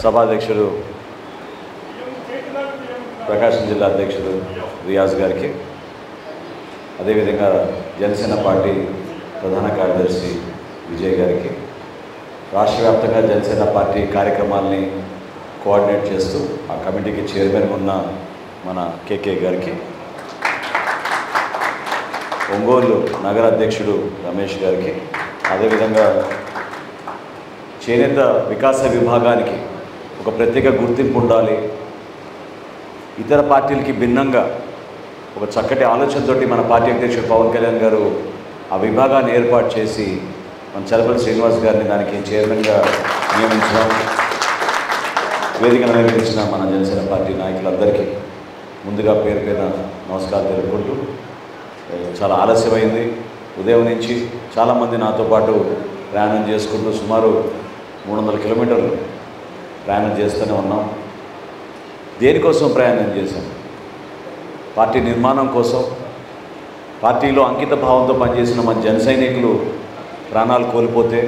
సభాధ్యక్షుడు ప్రకాశం జిల్లా అధ్యక్షుడు రియాజ్ గారికి, అదేవిధంగా జనసేన పార్టీ ప్రధాన కార్యదర్శి విజయ్ గారికి, రాష్ట్ర వ్యాప్తంగా జనసేన పార్టీ కార్యక్రమాలని కోఆర్డినేట్ చేస్తూ ఆ కమిటీకి చైర్మన్ ఉన్న మన కేకే గారికి, ఒంగోలు నగర అధ్యక్షుడు రమేష్ గారికి, అదేవిధంగా చేనేత వికాస విభాగానికి ఒక ప్రత్యేక గుర్తింపు ఉండాలి, ఇతర పార్టీలకి భిన్నంగా ఒక చక్కటి ఆలోచనతోటి మన పార్టీ అధ్యక్షుడు పవన్ కళ్యాణ్ గారు ఆ విభాగాన్ని ఏర్పాటు చేసి మన చలపల్లి శ్రీనివాస్ గారిని దానికి చైర్మన్గా నియమించడం, వేదికను నిర్వహించిన మన జనసేన పార్టీ నాయకులందరికీ ముందుగా పేరు పేరున నమస్కారం తెలుపుకుంటూ, చాలా ఆలస్యమైంది. ఉదయం నుంచి చాలామంది నాతో పాటు ప్రయాణం చేసుకుంటూ సుమారు 300 కిలోమీటర్లు ప్రయాణం చేస్తూనే ఉన్నాం. దేనికోసం ప్రయాణం చేశాం? పార్టీ నిర్మాణం కోసం. పార్టీలో అంకిత భావంతో పనిచేసిన మన జన సైనికులు ప్రాణాలు కోల్పోతే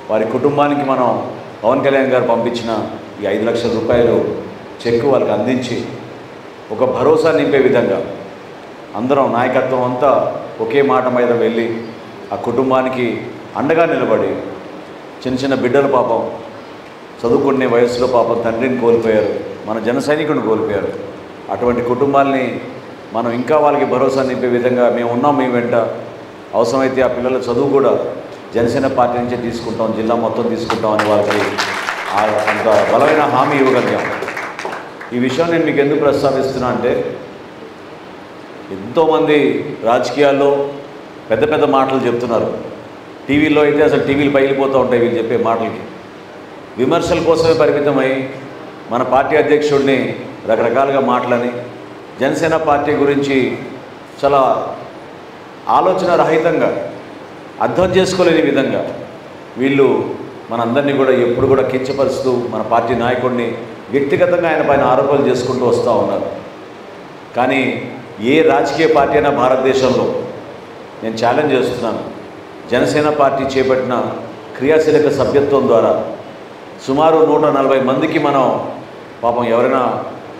వారి కుటుంబానికి మనం పవన్ కళ్యాణ్ గారు పంపించిన ఈ 5 లక్షల రూపాయలు చెక్కు వాళ్ళకి అందించి ఒక భరోసా నింపే విధంగా అందరం నాయకత్వం అంతా ఒకే మాట మీద వెళ్ళి ఆ కుటుంబానికి అండగా నిలబడి, చిన్న చిన్న బిడ్డల పాపం చదువుకునే వయసులో పాపం తండ్రిని కోల్పోయారు, మన జన సైనికుడిని కోల్పోయారు. అటువంటి కుటుంబాలని మనం ఇంకా వాళ్ళకి భరోసా నింపే విధంగా మేము ఉన్నాం, మీ వెంట. అవసరమైతే ఆ పిల్లల చదువు కూడా జనసేన పార్టీ నుంచే తీసుకుంటాం, జిల్లా మొత్తం తీసుకుంటాం అని వాళ్ళకి అంత బలమైన హామీ ఇవ్వగలిగాం. ఈ విషయం నేను మీకు ఎందుకు ప్రస్తావిస్తున్నా అంటే, ఎంతోమంది రాజకీయాల్లో పెద్ద పెద్ద మాటలు చెప్తున్నారు. టీవీలో అయితే అసలు టీవీలు పగిలిపోతూ ఉంటాయి వీళ్ళు చెప్పే మాటలకి. విమర్శల కోసమే పరిమితమై మన పార్టీ అధ్యక్షుడిని రకరకాలుగా మాటలని, జనసేన పార్టీ గురించి చాలా ఆలోచన రహితంగా, అర్థం చేసుకోలేని విధంగా వీళ్ళు మనందరినీ కూడా ఎప్పుడు కూడా కించపరుస్తూ మన పార్టీ నాయకుడిని వ్యక్తిగతంగా ఆయన పైన ఆరోపణలు చేసుకుంటూ వస్తూ ఉన్నారు. కానీ ఏ రాజకీయ పార్టీ అయినా భారతదేశంలో నేను ఛాలెంజ్ చేస్తున్నాను, జనసేన పార్టీ చేపట్టిన క్రియాశీలక సభ్యత్వం ద్వారా సుమారు 140 మందికి మనం పాపం ఎవరైనా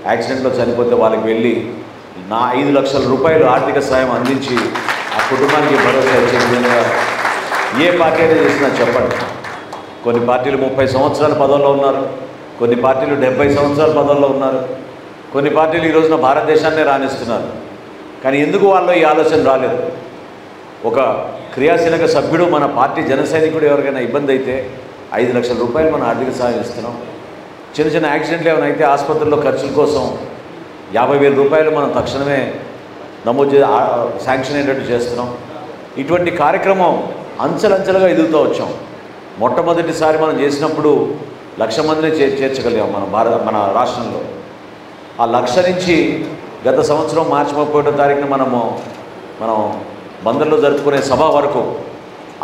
యాక్సిడెంట్లో చనిపోతే వాళ్ళకి వెళ్ళి 5 లక్షల రూపాయలు ఆర్థిక సాయం అందించి ఆ కుటుంబానికి భరోసా ఇచ్చే విధంగా ఏ పార్టీ అయినా చేసినా చెప్పండి. కొన్ని పార్టీలు 30 సంవత్సరాల పదవుల్లో ఉన్నారు, కొన్ని పార్టీలు 70 సంవత్సరాల పదవుల్లో ఉన్నారు, కొన్ని పార్టీలు ఈ రోజున భారతదేశాన్నే రాణిస్తున్నారు. కానీ ఎందుకు వాళ్ళు ఈ ఆలోచన రాలేదు? ఒక క్రియాశీలక సభ్యుడు, మన పార్టీ జన సైనికుడు ఎవరికైనా ఇబ్బంది అయితే 5 లక్షల రూపాయలు మనం ఆర్థిక సాయం ఇస్తున్నాం. చిన్న చిన్న యాక్సిడెంట్లు ఏమైనా అయితే ఆసుపత్రుల్లో ఖర్చుల కోసం 50,000 రూపాయలు మనం తక్షణమే నమోదు శాంక్షన్ అయ్యేటట్టు చేస్తున్నాం. ఇటువంటి కార్యక్రమం అంచెలంచెలుగా ఎదుగుతూ వచ్చాం. మొట్టమొదటిసారి మనం చేసినప్పుడు 1,00,000 మందిని చేర్చగలిగాం మన రాష్ట్రంలో. ఆ 1,00,000 నుంచి గత సంవత్సరం మార్చి 31వ తారీఖున మనం బందర్లో జరుపుకునే సభ వరకు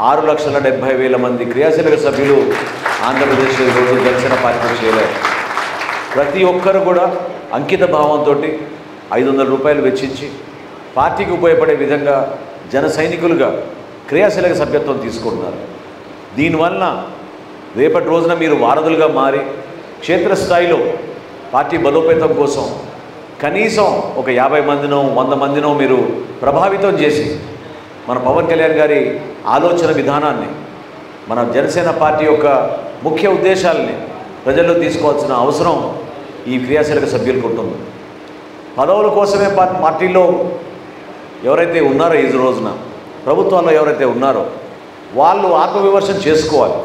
6,70,000 మంది క్రియాశీలక సభ్యులు ఆంధ్రప్రదేశ్లో ఈరోజు జనసేన పార్టీ చేయలేరు. ప్రతి ఒక్కరు కూడా అంకిత భావంతో 500 రూపాయలు వెచ్చించి పార్టీకి ఉపయోగపడే విధంగా జన సైనికులుగా క్రియాశీలక సభ్యత్వం తీసుకుంటున్నారు. దీనివల్ల రేపటి రోజున మీరు వారధులుగా మారి క్షేత్రస్థాయిలో పార్టీ బలోపేతం కోసం కనీసం ఒక 50 మందినో 100 మందినో మీరు ప్రభావితం చేసి మన పవన్ కళ్యాణ్ గారి ఆలోచన విధానాన్ని, మన జనసేన పార్టీ యొక్క ముఖ్య ఉద్దేశాలని ప్రజల్లో తీసుకోవాల్సిన అవసరం ఈ క్రియాశీలక సభ్యులకు ఉంటుంది. పదవుల కోసమే పార్టీలో ఎవరైతే ఉన్నారో, ఈ రోజున ప్రభుత్వాల్లో ఎవరైతే ఉన్నారో వాళ్ళు ఆత్మవిమర్శన చేసుకోవాలి.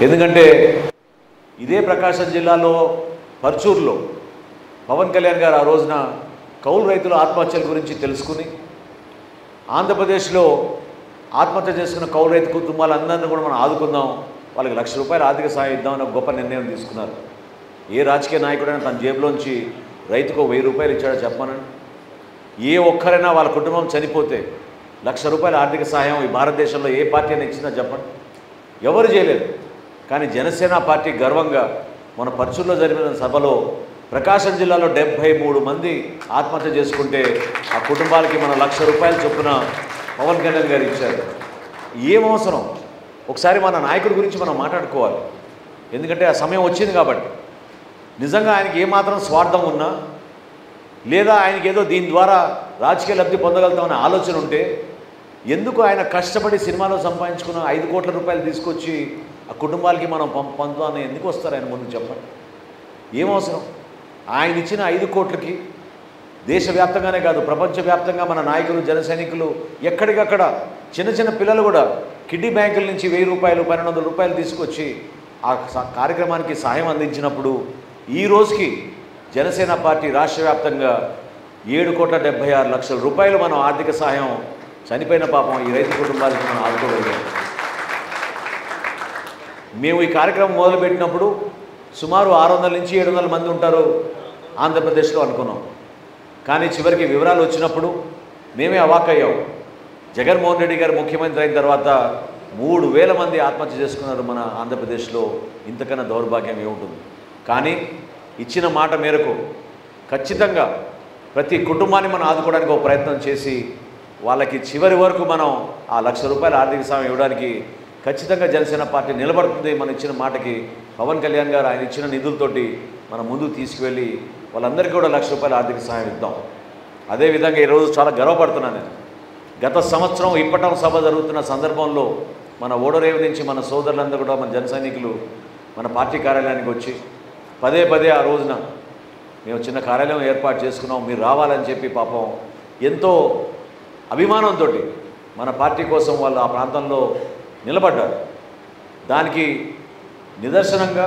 ఎందుకంటే ఇదే ప్రకాశం జిల్లాలో పర్చూరులో పవన్ కళ్యాణ్ గారు ఆ రోజున కౌలు రైతుల ఆత్మహత్యల గురించి తెలుసుకుని, ఆంధ్రప్రదేశ్లో ఆత్మహత్య చేసుకున్న కౌలు రైతు కుటుంబాలందరినీ కూడా మనం ఆదుకుందాం, వాళ్ళకి 1,00,000 రూపాయలు ఆర్థిక సాయం ఇద్దామని ఒక గొప్ప నిర్ణయం తీసుకున్నారు. ఏ రాజకీయ నాయకుడైనా తన జేబులోంచి రైతుకు 1,000 రూపాయలు ఇచ్చాడో చెప్పమనండి. ఏ ఒక్కరైనా వాళ్ళ కుటుంబం చనిపోతే 1,00,000 రూపాయల ఆర్థిక సహాయం ఈ భారతదేశంలో ఏ పార్టీ అయినా ఇచ్చిందా చెప్పండి? ఎవరు చేయలేదు. కానీ జనసేన పార్టీ గర్వంగా మన పర్చూరులో జరిగిన సభలో ప్రకాశం జిల్లాలో 73 మంది ఆత్మహత్య చేసుకుంటే ఆ కుటుంబాలకి మన 1,00,000 రూపాయలు చొప్పున పవన్ కళ్యాణ్ గారు ఇచ్చారు. ఏం అవసరం? ఒకసారి మన నాయకుడి గురించి మనం మాట్లాడుకోవాలి. ఎందుకంటే ఆ సమయం వచ్చింది కాబట్టి. నిజంగా ఆయనకి ఏమాత్రం స్వార్థం ఉన్నా లేదా ఆయనకి ఏదో దీని ద్వారా రాజకీయ లబ్ధి పొందగలుగుతామనే ఆలోచన ఉంటే ఎందుకు ఆయన కష్టపడి సినిమాలో సంపాదించుకున్న 5 కోట్ల రూపాయలు తీసుకొచ్చి ఆ కుటుంబాలకి మనం పంపుతామని ఎందుకు వస్తారు ఆయన ముందు చెప్పండి? ఏమవసరం? ఆయన ఇచ్చిన 5 కోట్లకి దేశవ్యాప్తంగానే కాదు ప్రపంచవ్యాప్తంగా మన నాయకులు జన సైనికులు ఎక్కడికక్కడ చిన్న చిన్న పిల్లలు కూడా కిడ్నీ బ్యాంకుల నుంచి 1000 రూపాయలు 1200 రూపాయలు తీసుకొచ్చి ఆ కార్యక్రమానికి సహాయం అందించినప్పుడు ఈ రోజుకి జనసేన పార్టీ రాష్ట్ర వ్యాప్తంగా 7,76,00,000 రూపాయలు మనం ఆర్థిక సహాయం చనిపోయిన పాపం ఈ రైతు కుటుంబాలకు మనం ఆదుకోగలిగాం. మేము ఈ కార్యక్రమం మొదలుపెట్టినప్పుడు సుమారు 600 నుంచి 700 మంది ఉంటారు ఆంధ్రప్రదేశ్లో అనుకున్నాం. కానీ చివరికి వివరాలు వచ్చినప్పుడు మేమే అవాక్కయ్యాం. జగన్మోహన్ రెడ్డి గారు ముఖ్యమంత్రి అయిన తర్వాత 3,000 మంది ఆత్మహత్య చేసుకున్నారు మన ఆంధ్రప్రదేశ్లో. ఇంతకన్నా దౌర్భాగ్యం ఏముంటుంది? కానీ ఇచ్చిన మాట మేరకు ఖచ్చితంగా ప్రతి కుటుంబాన్ని మనం ఆదుకోవడానికి ఒక ప్రయత్నం చేసి వాళ్ళకి చివరి వరకు మనం ఆ 1,00,000 రూపాయల ఆర్థిక సాయం ఇవ్వడానికి ఖచ్చితంగా జనసేన పార్టీ నిలబడుతుంది. మనం ఇచ్చిన మాటకి పవన్ కళ్యాణ్ గారు ఆయన ఇచ్చిన నిధులతోటి మనం ముందుకు తీసుకువెళ్ళి వాళ్ళందరికీ కూడా 1,00,000 రూపాయల ఆర్థిక సహాయం ఇద్దాం. అదేవిధంగా ఈరోజు చాలా గర్వపడుతున్నాను నేను. గత సంవత్సరం ఇప్పటం సభ జరుగుతున్న సందర్భంలో మన ఓడరేవు నుంచి మన సోదరులందరూ కూడా మన జన సైనికులు మన పార్టీ కార్యాలయానికి వచ్చి పదే పదే ఆ రోజున మేము చిన్న కార్యాలయం ఏర్పాటు చేసుకున్నాం, మీరు రావాలని చెప్పి పాపం ఎంతో అభిమానంతో మన పార్టీ కోసం వాళ్ళు ఆ ప్రాంతంలో నిలబడ్డారు. దానికి నిదర్శనంగా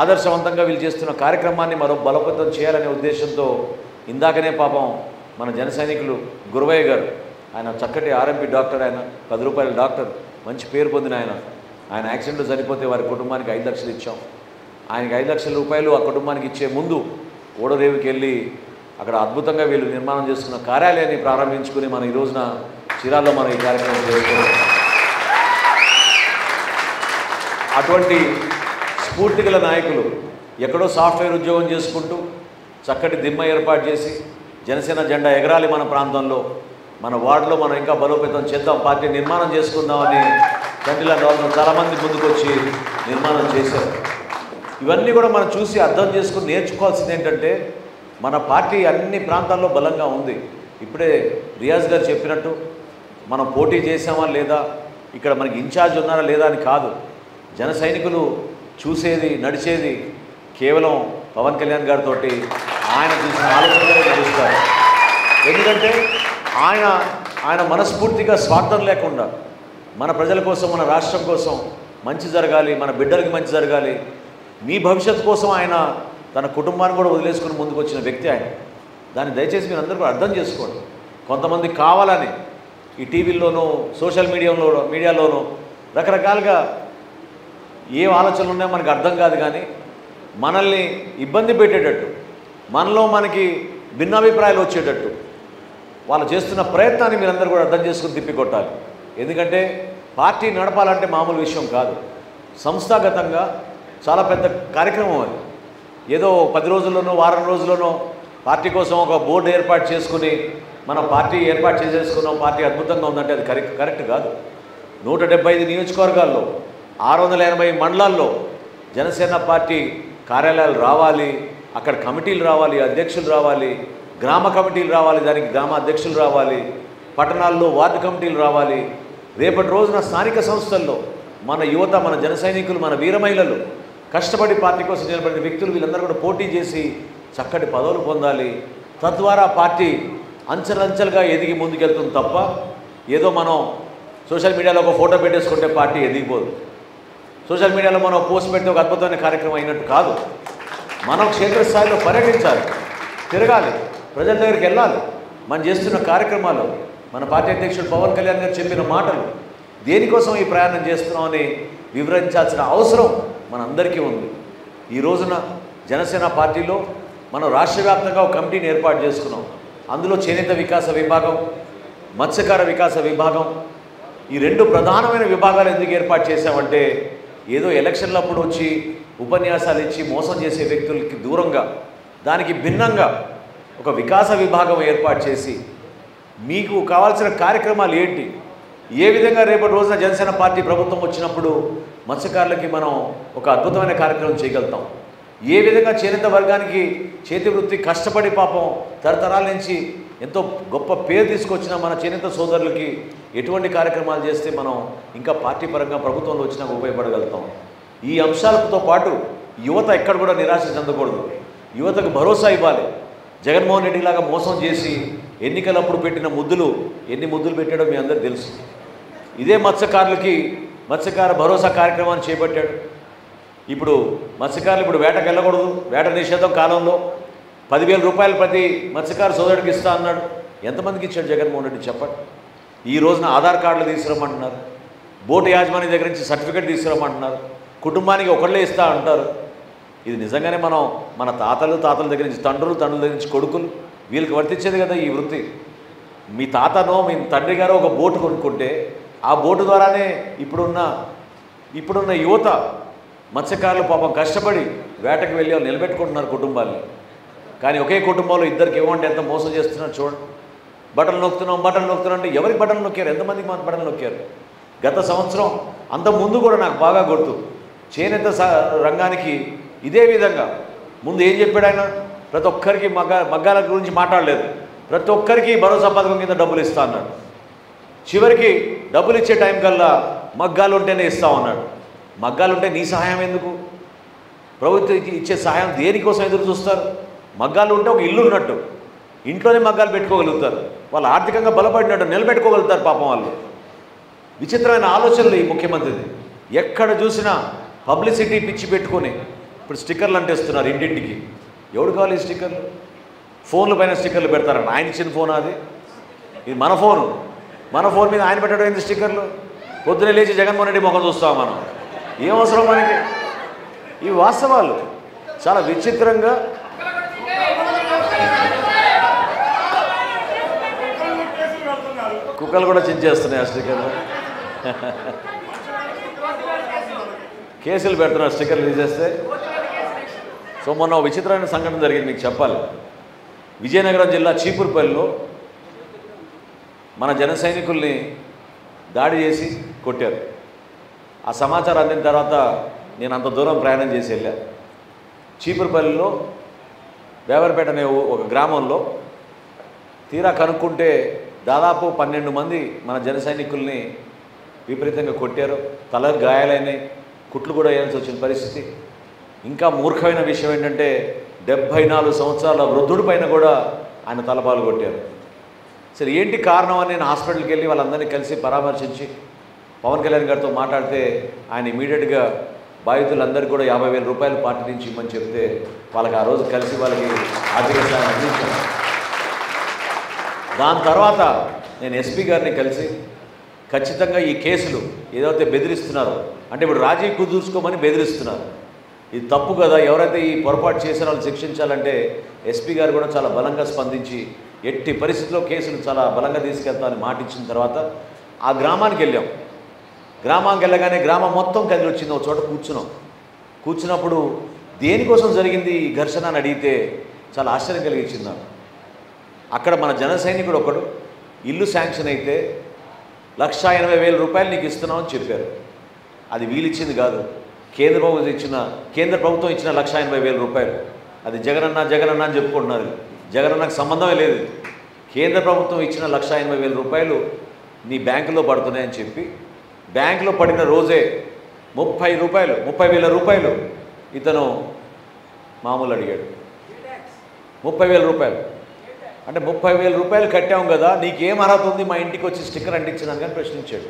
ఆదర్శవంతంగా వీళ్ళు చేస్తున్న కార్యక్రమాన్ని మరో బలోపేతం చేయాలనే ఉద్దేశంతో ఇందాకనే పాపం మన జన సైనికులు గురవయ్య గారు, ఆయన చక్కటి ఆర్ఎంపీ డాక్టర్, ఆయన 10 రూపాయల డాక్టర్, మంచి పేరు పొందిన ఆయన యాక్సిడెంట్లో చనిపోతే వారి కుటుంబానికి 5 లక్షలు ఇచ్చాం. ఆయనకి 5 లక్షల రూపాయలు ఆ కుటుంబానికి ఇచ్చే ముందు ఓడరేవుకి వెళ్ళి అక్కడ అద్భుతంగా వీళ్ళు నిర్మాణం చేసుకున్న కార్యాలయాన్ని ప్రారంభించుకుని మనం ఈ రోజున చీరాల్లో మనం ఈ కార్యక్రమం చేసుకున్నాం. అటువంటి స్ఫూర్తిగల నాయకులు ఎక్కడో సాఫ్ట్వేర్ ఉద్యోగం చేసుకుంటూ చక్కటి దిమ్మ ఏర్పాటు చేసి జనసేన జెండా ఎగరాలి మన ప్రాంతంలో, మన వార్డులో మనం ఇంకా బలోపేతం చేద్దాం, పార్టీ నిర్మాణం చేసుకుందామని తండ్రిలా చాలామంది ముందుకొచ్చి నిర్మాణం చేశారు. ఇవన్నీ కూడా మనం చూసి అర్థం చేసుకుని నేర్చుకోవాల్సింది ఏంటంటే మన పార్టీ అన్ని ప్రాంతాల్లో బలంగా ఉంది. ఇప్పుడే రియాజ్ గారు చెప్పినట్టు మనం పోటీ చేసామా లేదా, ఇక్కడ మనకి ఇన్ఛార్జ్ ఉన్నారా లేదా అని కాదు. జన సైనికులు చూసేది నడిచేది కేవలం పవన్ కళ్యాణ్ గారితో ఆయన చూసిన ఆలోచనలు నడుస్తారు. ఎందుకంటే ఆయన మనస్ఫూర్తిగా స్వార్థం లేకుండా మన ప్రజల కోసం మన రాష్ట్రం కోసం మంచి జరగాలి, మన బిడ్డలకి మంచి జరగాలి, మీ భవిష్యత్తు కోసం ఆయన తన కుటుంబాన్ని కూడా వదిలేసుకుని ముందుకు వచ్చిన వ్యక్తి ఆయన. దాన్ని దయచేసి మీరు అందరూ కూడా అర్థం చేసుకోండి. కొంతమంది కావాలని ఈ టీవీల్లోనూ సోషల్ మీడియాలోనూ రకరకాలుగా ఏ ఆలోచనలు ఉన్నాయో మనకు అర్థం కాదు, కానీ మనల్ని ఇబ్బంది పెట్టేటట్టు, మనలో మనకి భిన్నాభిప్రాయాలు వచ్చేటట్టు వాళ్ళు చేస్తున్న ప్రయత్నాన్ని మీరందరూ కూడా అర్థం చేసుకుని తిప్పికొట్టాలి. ఎందుకంటే పార్టీ నడపాలంటే మామూలు విషయం కాదు. సంస్థాగతంగా చాలా పెద్ద కార్యక్రమం అది. ఏదో 10 రోజుల్లోనో వారం రోజుల్లోనో పార్టీ కోసం ఒక బోర్డు ఏర్పాటు చేసుకుని మనం పార్టీ ఏర్పాటు చేసేసుకున్నాం, పార్టీ అద్భుతంగా ఉందంటే అది కరెక్ట్ కాదు. 175 నియోజకవర్గాల్లో 680 మండలాల్లో జనసేన పార్టీ కార్యాలయాలు రావాలి, అక్కడ కమిటీలు రావాలి, అధ్యక్షులు రావాలి, గ్రామ కమిటీలు రావాలి, దానికి గ్రామ అధ్యక్షులు రావాలి, పట్టణాల్లో వార్డు కమిటీలు రావాలి. రేపటి రోజున స్థానిక సంస్థల్లో మన యువత, మన జన సైనికులు, మన వీర మహిళలు కష్టపడి పార్టీ కోసం నిలబడిన వ్యక్తులు వీళ్ళందరూ కూడా పోటీ చేసి చక్కటి పదవులు పొందాలి. తద్వారా పార్టీ అంచెలంచెలుగా ఎదిగి ముందుకెళ్తుంది తప్ప ఏదో మనం సోషల్ మీడియాలో ఒక ఫోటో పెట్టేసుకుంటే పార్టీ ఎదిగిపోదు. సోషల్ మీడియాలో మనం పోస్ట్ పెడితే ఒక అద్భుతమైన కార్యక్రమం అయినట్టు కాదు. మనం క్షేత్రస్థాయిలో పర్యటించాలి, తిరగాలి, ప్రజల దగ్గరికి వెళ్ళాలి. మనం చేస్తున్న కార్యక్రమాలు, మన పార్టీ అధ్యక్షుడు పవన్ కళ్యాణ్ గారు చెప్పిన మాటలు, దేనికోసం ఈ ప్రయాణం చేస్తున్నామని వివరించాల్సిన అవసరం మనందరికీ ఉంది. ఈ రోజున జనసేన పార్టీలో మనం రాష్ట్ర వ్యాప్తంగా ఒక కమిటీని ఏర్పాటు చేసుకున్నాం. అందులో చేనేత వికాస విభాగం, మత్స్యకార వికాస విభాగం, ఈ 2 ప్రధానమైన విభాగాలు ఎందుకు ఏర్పాటు చేశామంటే ఏదో ఎలక్షన్లప్పుడు వచ్చి ఉపన్యాసాలు ఇచ్చి మోసం చేసే వ్యక్తులకి దూరంగా దానికి భిన్నంగా ఒక వికాస విభాగం ఏర్పాటు చేసి మీకు కావాల్సిన కార్యక్రమాలు ఏంటి, ఏ విధంగా రేపటి రోజున జనసేన పార్టీ ప్రభుత్వం వచ్చినప్పుడు మత్స్యకారులకి మనం ఒక అద్భుతమైన కార్యక్రమం చేయగలుగుతాం. ఏ విధంగా చేనేత వర్గానికి చేతి వృత్తి కష్టపడి పాపం తరతరాల నుంచి ఎంతో గొప్ప పేరు తీసుకొచ్చిన మన చేనేత సోదరులకి ఎటువంటి కార్యక్రమాలు చేస్తే మనం ఇంకా పార్టీ పరంగా ప్రభుత్వంలో వచ్చినా ఉపయోగపడగలుగుతాం. ఈ అంశాలతో పాటు యువత ఎక్కడ కూడా నిరాశ చెందకూడదు. యువతకు భరోసా ఇవ్వాలి. జగన్మోహన్ రెడ్డి లాగా మోసం చేసి ఎన్నికలప్పుడు పెట్టిన ముద్దులు ఎన్ని ముద్దులు పెట్టాడో మీ అందరికీ తెలుసు. ఇదే మత్స్యకారులకి మత్స్యకార భరోసా కార్యక్రమాన్ని చేపట్టాడు. ఇప్పుడు మత్స్యకారులు ఇప్పుడు వేటకు వెళ్ళకూడదు, వేట నిషేధం కాలంలో 10,000 రూపాయలు ప్రతి మత్స్యకారు సోదరుడికి ఇస్తా అన్నాడు. ఎంతమందికి ఇచ్చాడు జగన్మోహన్ రెడ్డి చెప్పండి. ఈ రోజున ఆధార్ కార్డులు తీసుకురమ్మంటున్నారు, బోటు యాజమాన్యం దగ్గర నుంచి సర్టిఫికేట్ తీసుకురమ్మంటున్నారు, కుటుంబానికి ఒకళ్ళే ఇస్తా అంటారు. ఇది నిజంగానే మనం మన తాతల దగ్గర నుంచి తండ్రుల దగ్గర నుంచి కొడుకులు వీళ్ళకి వర్తించేది కదా ఈ వృత్తి. మీ తాతనో మీ తండ్రి గారో ఒక బోటు కొనుక్కుంటే ఆ బోటు ద్వారానే ఇప్పుడున్న యువత మత్స్యకారులు పాపం కష్టపడి వేటకు వెళ్ళి వాళ్ళు నిలబెట్టుకుంటున్నారు కుటుంబాన్ని. కానీ ఒకే కుటుంబంలో ఇద్దరికి ఇవ్వండి ఎంత మోసం చేస్తున్నారు చూడండి. బట్టలు నొక్కుతున్నాం అంటే ఎవరికి బట్టలు నొక్కారు? ఎంతమందికి మన బట్టలు నొక్కారు? గత సంవత్సరం అంత ముందు కూడా నాకు బాగా గుర్తు, చేనేత రంగానికి ఇదే విధంగా ముందు ఏం చెప్పాడు ఆయన? ప్రతి ఒక్కరికి మగ్గాల గురించి మాట్లాడలేదు, ప్రతి ఒక్కరికి భరోసా పథకం కింద డబ్బులు ఇస్తా అన్నాడు. చివరికి డబ్బులు ఇచ్చే టైం కల్లా మగ్గాలు ఉంటేనే ఇస్తామన్నాడు. మగ్గాలు ఉంటే నీ సహాయం ఎందుకు? ప్రభుత్వం ఇచ్చే సహాయం దేనికోసం ఎదురు చూస్తారు? మగ్గాలు ఉంటే ఒక ఇల్లు ఉన్నట్టు ఇంట్లోనే మగ్గాలు పెట్టుకోగలుగుతారు, వాళ్ళు ఆర్థికంగా బలపడినట్టు నిలబెట్టుకోగలుగుతారు పాపం వాళ్ళు. విచిత్రమైన ఆలోచనలు ఈ ముఖ్యమంత్రిది. ఎక్కడ చూసినా పబ్లిసిటీ పిచ్చి పెట్టుకొని ఇప్పుడు స్టిక్కర్లు అంటేస్తున్నారు ఇంటింటికి. ఎవడు కావాలి ఈ స్టిక్కర్లు? ఫోన్ల పైన స్టిక్కర్లు పెడతారన్న. ఆయన ఇచ్చిన ఫోన్ అది, ఇది మన ఫోన్ మీద ఆయన పెట్టడం ఏంది స్టిక్కర్లు? పొద్దునే లేచి జగన్మోహన్ రెడ్డి ముఖం చూస్తాం మనం. ఏం అవసరం మనకి? ఇవి వాస్తవాలు. చాలా విచిత్రంగా కుక్కలు కూడా చించేస్తున్నాయి ఆ స్టిక్కర్లు. కేసులు పెడుతున్నారు స్టిక్కర్లు తీసేస్తే. సో మొన్న విచిత్రమైన సంఘటన జరిగింది మీకు చెప్పాలి. విజయనగరం జిల్లా చీపురుపల్లిలో మన జన సైనికుల్ని దాడి చేసి కొట్టారు. ఆ సమాచారం అందిన తర్వాత నేను అంత దూరం ప్రయాణం చేసి వెళ్ళా. చీపురుపల్లిలో వేవర్పేట అనే ఒక గ్రామంలో తీరా కనుక్కుంటే దాదాపు 12 మంది మన జన సైనికుల్ని విపరీతంగా కొట్టారు. తల గాయాలైనాయి, కుట్లు కూడా వేయాల్సి వచ్చిన పరిస్థితి. ఇంకా మూర్ఖమైన విషయం ఏంటంటే 74 సంవత్సరాల వృద్ధుడి పైన కూడా ఆయన తలపాలు కొట్టారు. సరే ఏంటి కారణం అని నేను హాస్పిటల్కి వెళ్ళి వాళ్ళందరినీ కలిసి పరామర్శించి పవన్ కళ్యాణ్ గారితో మాట్లాడితే ఆయన ఇమీడియట్గా బాధితులందరికీ కూడా 50,000 రూపాయలు పార్టీ నుంచి ఇవ్వమని చెప్తే వాళ్ళకి ఆ రోజు కలిసి వాళ్ళకి ఆర్థిక సాయం అందించాను. దాని తర్వాత నేను ఎస్పీ గారిని కలిసి ఖచ్చితంగా ఈ కేసులు ఏదైతే బెదిరిస్తున్నారో, అంటే ఇప్పుడు రాజీ కుదుర్చుకోమని బెదిరిస్తున్నారు, ఇది తప్పు కదా, ఎవరైతే ఈ పొరపాటు చేసిన వాళ్ళు శిక్షించాలంటే ఎస్పీ గారు కూడా చాలా బలంగా స్పందించి ఎట్టి పరిస్థితుల్లో కేసులు చాలా బలంగా తీసుకెళ్తామని మాట ఇచ్చిన తర్వాత ఆ గ్రామానికి వెళ్ళాం. గ్రామానికి వెళ్ళగానే గ్రామం మొత్తం కదిలి వచ్చింది. ఒక చోట కూర్చున్నప్పుడు దేనికోసం జరిగింది ఈ ఘర్షణ అని అడిగితే చాలా ఆశ్చర్యం కలిగించింది నాకు. అక్కడ మన జన సైనికుడు ఒకడు ఇల్లు శాంక్షన్ అయితే 1,80,000 రూపాయలు నీకు ఇస్తున్నామని చెప్పారు. అది వీళ్ళిచ్చింది కాదు, కేంద్ర ప్రభుత్వం ఇచ్చిన 1,80,000 రూపాయలు. అది జగనన్న అని చెప్పుకుంటున్నారు. జగనన్నకు సంబంధమే లేదు. కేంద్ర ప్రభుత్వం ఇచ్చిన 1,80,000 రూపాయలు నీ బ్యాంకులో పడుతున్నాయని చెప్పి బ్యాంకులో పడిన రోజే 30,000 రూపాయలు ఇతను మామూలు అడిగాడు. 30,000 రూపాయలు అంటే 30,000 రూపాయలు కట్టాము కదా, నీకేం అర్హత ఉంది మా ఇంటికి వచ్చి స్టిక్కర్ అంటించినాను కానీ ప్రశ్నించాడు.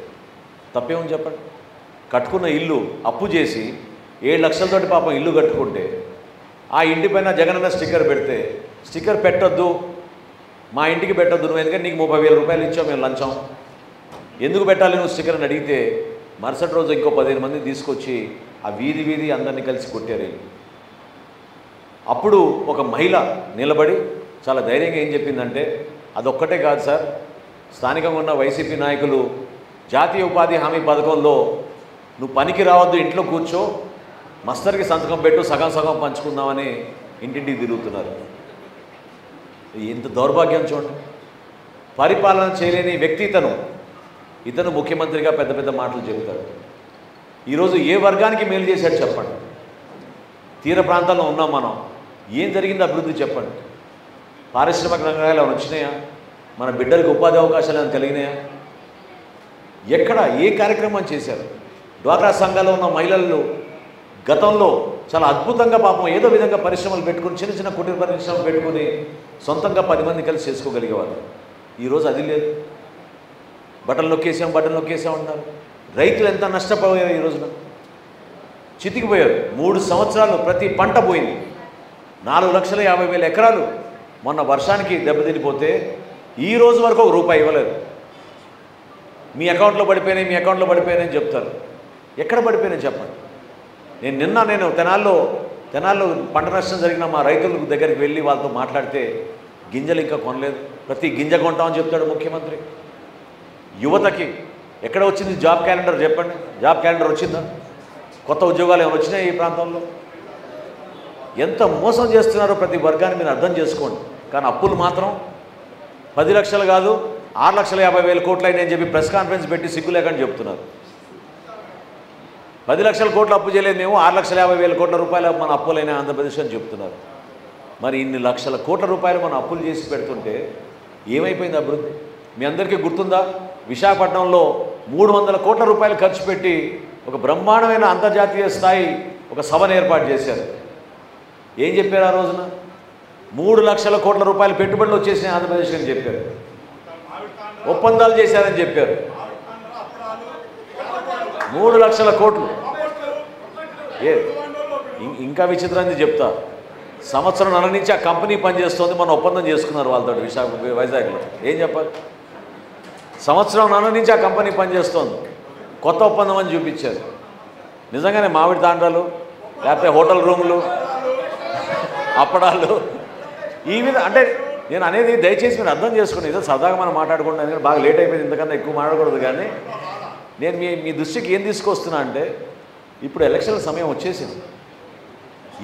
తప్పేమని చెప్పండి? కట్టుకున్న ఇల్లు అప్పు చేసి 7 లక్షలతోటి పాపం ఇల్లు కట్టుకుంటే ఆ ఇంటి పైన జగనన్న స్టిక్కర్ పెడితే, స్టిక్కర్ పెట్టొద్దు మా ఇంటికి పెట్టొద్దు నువ్వు, ఎందుకంటే నీకు 30,000 రూపాయలు ఇచ్చావు మేము లంచం, ఎందుకు పెట్టాలి నువ్వు స్టిక్కర్ అని అడిగితే మరుసటి రోజు ఇంకో 15 మందిని తీసుకొచ్చి ఆ వీధి అందరినీ కలిసి కొట్టారు. అప్పుడు ఒక మహిళ నిలబడి చాలా ధైర్యంగా ఏం చెప్పిందంటే, అదొక్కటే కాదు సార్, స్థానికంగా ఉన్న వైసీపీ నాయకులు జాతీయ ఉపాధి హామీ పథకంలో నువ్వు పనికి రావద్దు ఇంట్లో కూర్చో, మస్తర్కి సంతకం పెట్టు, సగం పంచుకుందామని ఇంటింటికి తిరుగుతున్నారు. ఎంత దౌర్భాగ్యం చూడండి. పరిపాలన చేయలేని వ్యక్తి తను ఇతను ముఖ్యమంత్రిగా పెద్ద పెద్ద మాటలు చెబుతాడు. ఈరోజు ఏ వర్గానికి మేలు చేశాడు చెప్పండి? తీర ప్రాంతాల్లో ఉన్నాం మనం. ఏం జరిగింది అభివృద్ధి చెప్పండి? పారిశ్రామిక రంగాలు ఏమైనా వచ్చినాయా? మన బిడ్డలకు ఉపాధి అవకాశాలు ఏమైనా కలిగినాయా? ఎక్కడ ఏ కార్యక్రమం చేశారు? డ్వాక్రా సంఘాల్లో ఉన్న మహిళలు గతంలో చాలా అద్భుతంగా పాపం ఏదో విధంగా పరిశ్రమలు పెట్టుకుని చిన్న చిన్న కుటీర పరిశ్రమలు పెట్టుకుని సొంతంగా 10 మంది కలిసి చేసుకోగలిగేవారు. ఈరోజు అది లేదు. బట్టలు నొక్కేసాం అంటున్నారు. రైతులు ఎంత నష్టపోయారు ఈ రోజున, చితికిపోయారు. 3 సంవత్సరాలు ప్రతి పంట పోయింది. 4,50,000 ఎకరాలు మొన్న వర్షానికి దెబ్బతినిపోతే ఈ రోజు వరకు ₹1 ఇవ్వలేదు. మీ అకౌంట్లో పడిపోయినాయి అని చెప్తారు. ఎక్కడ పడిపోయినాయి చెప్పండి? నేను తెనాల్లో పంట నష్టం జరిగిన మా రైతుల దగ్గరికి వెళ్ళి వాళ్ళతో మాట్లాడితే గింజలు ఇంకా కొనలేదు, ప్రతి గింజ కొంటామని చెప్తాడు ముఖ్యమంత్రి. యువతకి ఎక్కడ వచ్చింది జాబ్ క్యాలెండర్ చెప్పండి? జాబ్ క్యాలెండర్ వచ్చిందా? కొత్త ఉద్యోగాలు ఏమైనా వచ్చినాయి ఈ ప్రాంతంలో? ఎంత మోసం చేస్తున్నారో ప్రతి వర్గాన్ని మీరు అర్థం చేసుకోండి. కానీ అప్పులు మాత్రం 10 లక్షలు కాదు 6,50,000 కోట్లు అయినాయని చెప్పి ప్రెస్ కాన్ఫరెన్స్ పెట్టి సిగ్గు లేకుండా చెప్తున్నారు. 10 లక్షల కోట్లు అప్పు చేయలేదు మేము, 6,50,000 కోట్ల రూపాయలు మన అప్పులైన ఆంధ్రప్రదేశ్ అని చెప్తున్నారు. మరి ఇన్ని లక్షల కోట్ల రూపాయలు మనం అప్పులు చేసి పెడుతుంటే ఏమైపోయింది అభివృద్ధి? మీ అందరికీ గుర్తుందా? విశాఖపట్నంలో 300 కోట్ల రూపాయలు ఖర్చు పెట్టి ఒక బ్రహ్మాండమైన అంతర్జాతీయ స్థాయి ఒక సభను ఏర్పాటు చేశారు. ఏం చెప్పారు ఆ రోజున? 3 లక్షల కోట్ల రూపాయలు పెట్టుబడులు వచ్చేసినాయి ఆంధ్రప్రదేశ్ అని చెప్పారు. ఒప్పందాలు చేశారని చెప్పారు. 3 లక్షల కోట్లు. ఇంకా విచిత్రాన్ని చెప్తా, సంవత్సరం నుంచి ఆ కంపెనీ పనిచేస్తుంది, మనం ఒప్పందం చేసుకున్నారు వాళ్ళతో వైజాగ్లో. ఏం చెప్పాలి? సంవత్సరం నుంచి ఆ కంపెనీ పనిచేస్తోంది, కొత్త ఒప్పందం అని చూపించారు. నిజంగానే మామిడి తాండ్రాలు, లేకపోతే హోటల్ రూములు, అప్పడాలు, ఈ విధంగా. అంటే నేను అనేది దయచేసి మీరు అర్థం చేసుకుని, ఏదో సరదాగా మనం మాట్లాడుకుంటున్నాను, ఎందుకంటే బాగా లేట్ అయిపోయింది, ఇంతకన్నా ఎక్కువ మాట్లాడకూడదు. కానీ నేను మీ దృష్టికి ఏం తీసుకొస్తున్నా అంటే, ఇప్పుడు ఎలక్షన్ల సమయం వచ్చేసింది.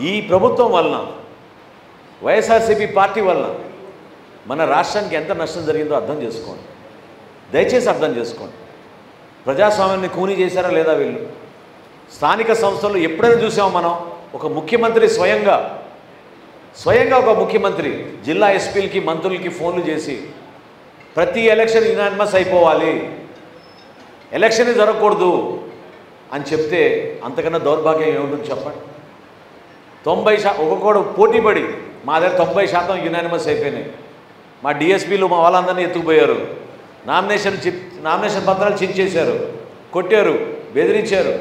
ఈ ప్రభుత్వం వలన, వైఎస్ఆర్సీపీ పార్టీ వలన మన రాష్ట్రానికి ఎంత నష్టం జరిగిందో అర్థం చేసుకోండి. దయచేసి అర్థం చేసుకోండి. ప్రజాస్వామ్యాన్ని కూనీ చేశారా లేదా వీళ్ళు? స్థానిక సంస్థల్లో ఎప్పుడైనా చూసామో మనం ఒక ముఖ్యమంత్రి స్వయంగా ఒక ముఖ్యమంత్రి జిల్లా ఎస్పీలకి మంత్రులకి ఫోన్లు చేసి ప్రతి ఎలక్షన్ యునానిమస్ అయిపోవాలి, ఎలక్షన్ జరగకూడదు అని చెప్తే అంతకన్నా దౌర్భాగ్యం ఏముంటుంది చెప్పండి? 90% ఒక్కొక్కడు పోటీపడి మా దగ్గర 90% యునానిమస్ అయిపోయినాయి. మా డిఎస్పీలు మా వాళ్ళందరినీ ఎత్తుకుపోయారు, నామినేషన్ పత్రాలు చించేశారు, కొట్టారు, బెదిరించారు,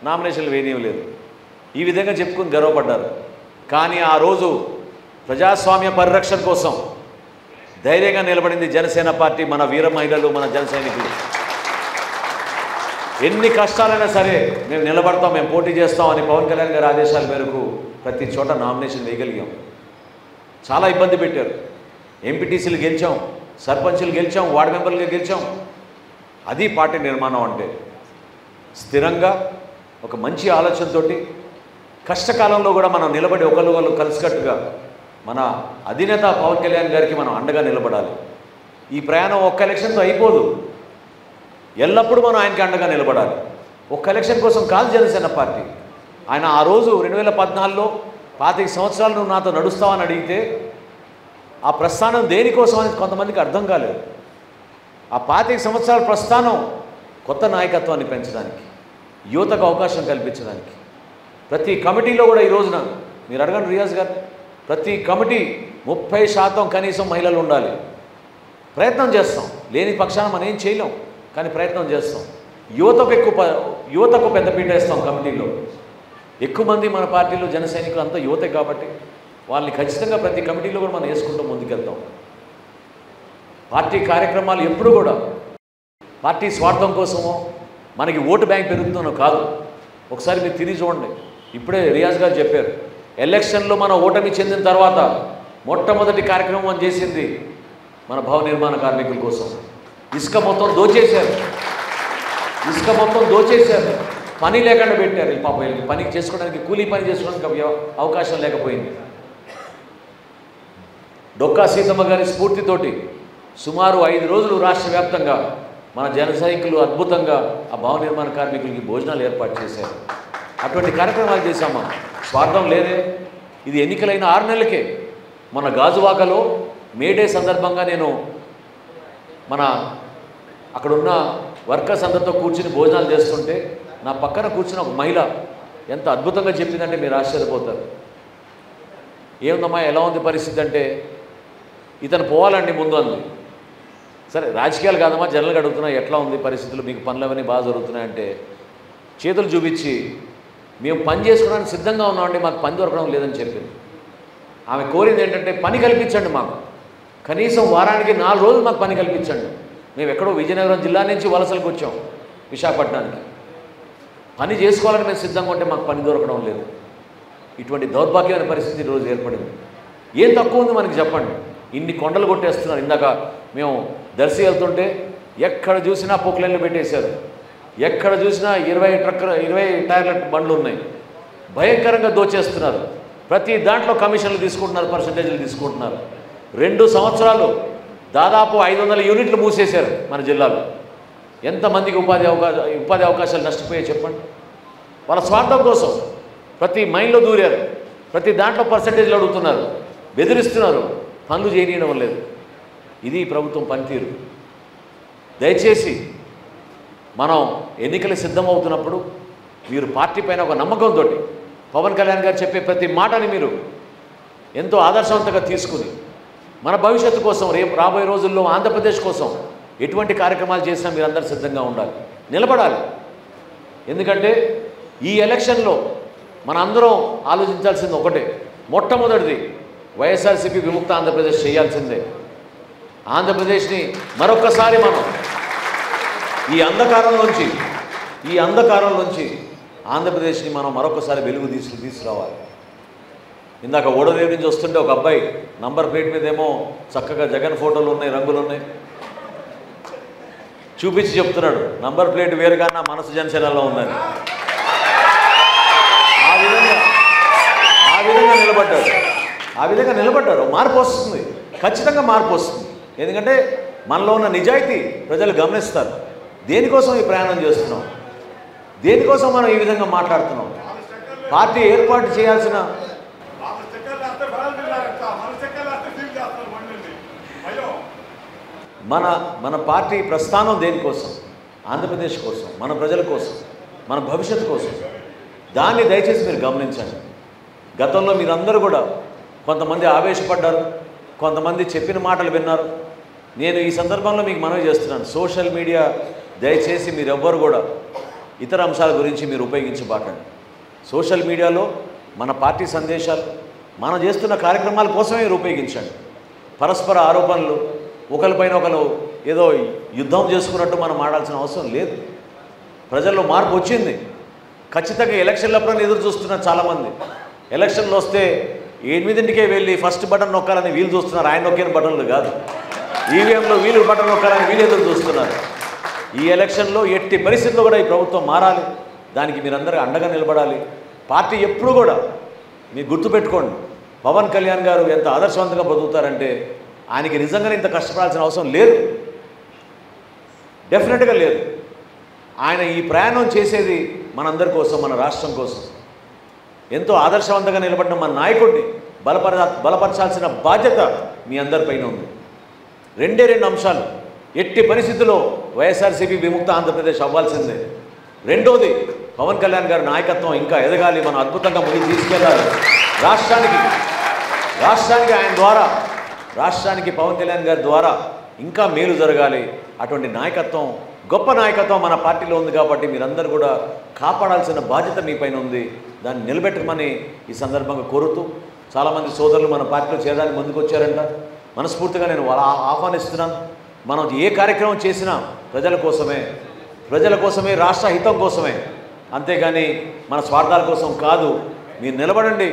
నామినేషన్లు వేయనివ్వలేదు. ఈ విధంగా చెప్పుకుని గర్వపడ్డారు. కానీ ఆ రోజు ప్రజాస్వామ్య పరిరక్షణ కోసం ధైర్యంగా నిలబడింది జనసేన పార్టీ, మన వీర మహిళలు, మన జన సైనికులు. ఎన్ని కష్టాలైనా సరే మేము నిలబడతాం, మేము పోటీ చేస్తాం అని పవన్ కళ్యాణ్ గారి ఆదేశాల మేరకు ప్రతి చోట నామినేషన్ వేయగలిగాం. చాలా ఇబ్బంది పెట్టారు. ఎంపీటీసీలు గెలిచాం, సర్పంచులు గెలిచాం, వార్డు మెంబర్లుగా గెలిచాం. అది పార్టీ నిర్మాణం అంటే. స్థిరంగా ఒక మంచి ఆలోచనతోటి కష్టకాలంలో కూడా మనం నిలబడి ఒకళ్ళు కలిసికట్టుగా మన అధినేత పవన్ కళ్యాణ్ గారికి మనం అండగా నిలబడాలి. ఈ ప్రయాణం ఒక్క ఎలక్షన్తో అయిపోదు, ఎల్లప్పుడూ మనం ఆయనకి అండగా నిలబడాలి. ఒక్క ఎలక్షన్ కోసం కాదు జనసేన పార్టీ. ఆయన ఆ రోజు 2014లో 25 సంవత్సరాలు నువ్వు నాతో నడుస్తావని అడిగితే ఆ ప్రస్థానం దేనికోసం అని కొంతమందికి అర్థం కాలేదు. ఆ 25 సంవత్సరాల ప్రస్థానం కొత్త నాయకత్వాన్ని పెంచడానికి, యువతకు అవకాశం కల్పించడానికి. ప్రతి కమిటీలో కూడా ఈ రోజున మీరు అడగండి రియాజ్ గారు, ప్రతి కమిటీ 30% కనీసం మహిళలు ఉండాలి. ప్రయత్నం చేస్తాం, లేని పక్షాన మనం ఏం చేయలేం, కానీ ప్రయత్నం చేస్తాం. యువతకు పెద్దపీట వేస్తాం. కమిటీలో ఎక్కువ మంది మన పార్టీలో జన సైనికులు అంతా యువతే కాబట్టి వాళ్ళని ఖచ్చితంగా ప్రతి కమిటీలో కూడా మనం వేసుకుంటూ ముందుకెళ్తాం. పార్టీ కార్యక్రమాలు ఎప్పుడు కూడా పార్టీ స్వార్థం కోసమో మనకి ఓటు బ్యాంక్ పెరుగుతుందో కాదు. ఒకసారి మీరు తిరిగి చూడండి. ఇప్పుడే రియాజ్ గారు చెప్పారు, ఎలక్షన్లో మన ఓటమి చెందిన తర్వాత మొట్టమొదటి కార్యక్రమం చేసింది మన భవన నిర్మాణ కార్మికుల కోసం. ఇసుక మొత్తం దోచేశారు, పని లేకుండా పెట్టారు. పాప పని చేసుకోవడానికి, కూలీ పని చేసుకోవడానికి అవకాశం లేకపోయింది. డొక్కా సీతమ్మ గారి స్ఫూర్తితోటి సుమారు 5 రోజులు రాష్ట్ర వ్యాప్తంగా మన జన సైనికులు అద్భుతంగా ఆ భవన నిర్మాణ కార్మికులకి భోజనాలు ఏర్పాటు చేశారు. అటువంటి కార్యక్రమాలు చేశామా, స్వార్థం లేదే. ఇది ఎన్నికలైన 6 నెలలకే. మన గాజువాకలో మేడే సందర్భంగా నేను మన అక్కడున్న వర్కర్స్ అందరితో కూర్చుని భోజనాలు చేస్తుంటే నా పక్కన కూర్చున్న ఒక మహిళ ఎంత అద్భుతంగా చెప్పిందంటే మీరు ఆశ్చర్యపోతారు. ఏముందమ్మా ఎలా ఉంది పరిస్థితి అంటే, ఇతను పోవాలండి ముందు అంది. సరే రాజకీయాలు కాదమ్మా, జనరల్గా అడుగుతున్నా ఎట్లా ఉంది పరిస్థితులు, మీకు పనులు అవన్నీ బాగా జరుగుతున్నాయంటే చేతులు చూపించి మేము పని చేసుకోవడానికి సిద్ధంగా ఉన్నామండి, మాకు పని దొరకడం లేదని చెప్పింది. ఆమె కోరింది ఏంటంటే పని కల్పించండి, మాకు కనీసం వారానికి 4 రోజులు మాకు పని కల్పించండి. మేము ఎక్కడో విజయనగరం జిల్లా నుంచి వలసలకు వచ్చాం విశాఖపట్నానికి, పని చేసుకోవాలని మేము సిద్ధంగా ఉంటే మాకు పని దొరకడం లేదు. ఇటువంటి దౌర్భాగ్యమైన పరిస్థితి ఈరోజు ఏర్పడింది. ఏం తక్కువ ఉంది మనకి చెప్పండి? ఇన్ని కొండలు కొట్టేస్తున్నారు. ఇందాక మేము దర్శి వెళ్తుంటే ఎక్కడ చూసినా పొక్లైన్లు పెట్టేశారు, ఎక్కడ చూసినా 20 టైర్ల బండ్లు ఉన్నాయి. భయంకరంగా దోచేస్తున్నారు. ప్రతి దాంట్లో కమిషన్లు తీసుకుంటున్నారు, పర్సంటేజీలు తీసుకుంటున్నారు. 2 సంవత్సరాలు దాదాపు 500 యూనిట్లు మూసేశారు మన జిల్లాలో. ఎంతమందికి ఉపాధి అవకాశాలు నష్టపోయాయి చెప్పండి? వాళ్ళ స్వార్థం కోసం ప్రతి మైన్లో దూరారు, ప్రతి దాంట్లో పర్సంటేజ్లు అడుగుతున్నారు, బెదిరిస్తున్నారు, పనులు చేయనీయడం లేదు. ఇది ప్రభుత్వం పనితీరు. దయచేసి మనం ఎన్నికలు సిద్ధమవుతున్నప్పుడు మీరు పార్టీ పైన ఒక నమ్మకంతో పవన్ కళ్యాణ్ గారు చెప్పే ప్రతి మాటని మీరు ఎంతో ఆదర్శవంతంగా తీసుకుని మన భవిష్యత్తు కోసం, రేపు రాబోయే రోజుల్లో ఆంధ్రప్రదేశ్ కోసం ఎటువంటి కార్యక్రమాలు చేసినా మీరందరూ సిద్ధంగా ఉండాలి, నిలబడాలి. ఎందుకంటే ఈ ఎలక్షన్లో మన అందరం ఆలోచించాల్సింది ఒకటే, మొట్టమొదటిది వైఎస్ఆర్సీపీ విముక్త ఆంధ్రప్రదేశ్ చేయాల్సిందే. ఆంధ్రప్రదేశ్ని మరొక్కసారి మనం ఈ అంధకారంలోంచి ఆంధ్రప్రదేశ్ని మనం మరొకసారి వెలుగు తీసుకురావాలి. ఇందాక ఓడరేవు నుంచి వస్తుంటే ఒక అబ్బాయి నంబర్ ప్లేట్ మీద ఏమో చక్కగా జగన్ ఫోటోలు ఉన్నాయి, రంగులు ఉన్నాయి, చూపించి చెప్తున్నాడు నంబర్ ప్లేట్ వేరుగా నా మనసు జనసేనలో ఉందని. ఆ విధంగా నిలబడ్డారు. మార్పు వస్తుంది, ఖచ్చితంగా మార్పు వస్తుంది. ఎందుకంటే మనలో ఉన్న నిజాయితీ ప్రజలు గమనిస్తారు. దేనికోసం ఈ ప్రయాణం చేస్తున్నాం, దేనికోసం మనం ఈ విధంగా మాట్లాడుతున్నాం. పార్టీ ఏర్పాటు చేయాల్సిన మన పార్టీ ప్రస్థానం దేనికోసం? ఆంధ్రప్రదేశ్ కోసం, మన ప్రజల కోసం, మన భవిష్యత్తు కోసం. దాన్ని దయచేసి మీరు గమనించండి. గతంలో మీరందరూ కూడా కొంతమంది ఆవేశపడ్డారు, కొంతమంది చెప్పిన మాటలు విన్నారు. నేను ఈ సందర్భంలో మీకు మనవి చేస్తున్నాను, సోషల్ మీడియా దయచేసి మీరెవ్వరు కూడా ఇతర అంశాల గురించి మీరు ఉపయోగించబాకండి. సోషల్ మీడియాలో మన పార్టీ సందేశాలు, మనం చేస్తున్న కార్యక్రమాల కోసమే మీరు ఉపయోగించండి. పరస్పర ఆరోపణలు, ఒకరిపైన ఒకరు ఏదో యుద్ధం చేసుకున్నట్టు మనం ఆడాల్సిన అవసరం లేదు. ప్రజల్లో మార్పు వచ్చింది. ఖచ్చితంగా ఎలక్షన్లప్పుడు ఎదురు చూస్తున్నారు చాలామంది. ఎలక్షన్లు వస్తే 8కే వెళ్ళి ఫస్ట్ బటన్ నొక్కాలని వీళ్ళు చూస్తున్నారు, ఆయన నొక్కిన బటన్లు కాదు. ఈవీఎంలో వీళ్ళు బటన్ నొక్కాలని వీళ్ళు ఎదురు చూస్తున్నారు. ఈ ఎలక్షన్లో ఎట్టి పరిస్థితుల్లో కూడా ఈ ప్రభుత్వం మారాలి. దానికి మీరందరూ అండగా నిలబడాలి. పార్టీ ఎప్పుడు కూడా మీరు గుర్తుపెట్టుకోండి, పవన్ కళ్యాణ్ గారు ఎంత ఆదర్శవంతంగా బతుకుతారంటే ఆయనకి నిజంగానే ఇంత కష్టపడాల్సిన అవసరం లేదు, డెఫినెట్గా లేదు. ఆయన ఈ ప్రయాణం చేసేది మనందరి కోసం, మన రాష్ట్రం కోసం. ఎంతో ఆదర్శవంతంగా నిలబడిన మన నాయకుడిని బలపరచాల్సిన బాధ్యత మీ అందరిపైన ఉంది. 2 అంశాలు. ఎట్టి పరిస్థితుల్లో వైఎస్ఆర్సీపీ విముక్త ఆంధ్రప్రదేశ్ అవ్వాల్సిందే. రెండోది, పవన్ కళ్యాణ్ గారి నాయకత్వం ఇంకా ఎదగాలి, మనం అద్భుతంగా ముందుకు తీసుకెళ్ళాలి. రాష్ట్రానికి ఆయన ద్వారా, రాష్ట్రానికి పవన్ కళ్యాణ్ గారి ద్వారా ఇంకా మేలు జరగాలి. అటువంటి నాయకత్వం, గొప్ప నాయకత్వం మన పార్టీలో ఉంది. కాబట్టి మీరందరూ కూడా కాపాడాల్సిన బాధ్యత మీ పైన ఉంది. దాన్ని నిలబెట్టమని ఈ సందర్భంగా కోరుతూ, చాలామంది సోదరులు మన పార్టీలో చేరడానికి ముందుకు వచ్చారంట. మనస్ఫూర్తిగా నేను ఆహ్వానిస్తున్నాను. మనం ఏ కార్యక్రమం చేసినా ప్రజల కోసమే, రాష్ట్ర హితం కోసమే, అంతేగాని మన స్వార్థాల కోసం కాదు. మీరు నిలబడండి,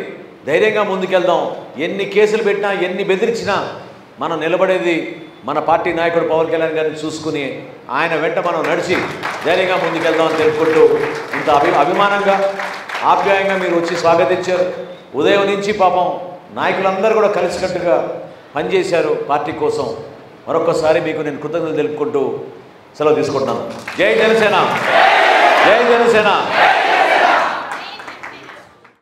ధైర్యంగా ముందుకెళ్దాం. ఎన్ని కేసులు పెట్టినా, ఎన్ని బెదిరించినా మనం నిలబడేది మన పార్టీ నాయకుడు పవన్ కళ్యాణ్ గారిని చూసుకుని ఆయన వెంట మనం నడిచి ధైర్యంగా ముందుకెళ్దామని తెలుపుకుంటూ, ఇంత అభిమానంగా ఆప్యాయంగా మీరు వచ్చి స్వాగతించారు. ఉదయం నుంచి పాపం నాయకులందరూ కూడా కలిసికట్టుగా పనిచేశారు పార్టీ కోసం. మరొకసారి మీకు నేను కృతజ్ఞతలు తెలుపుకుంటూ సెలవు తీసుకుంటున్నాను. జై జనసేన, జై జనసేన.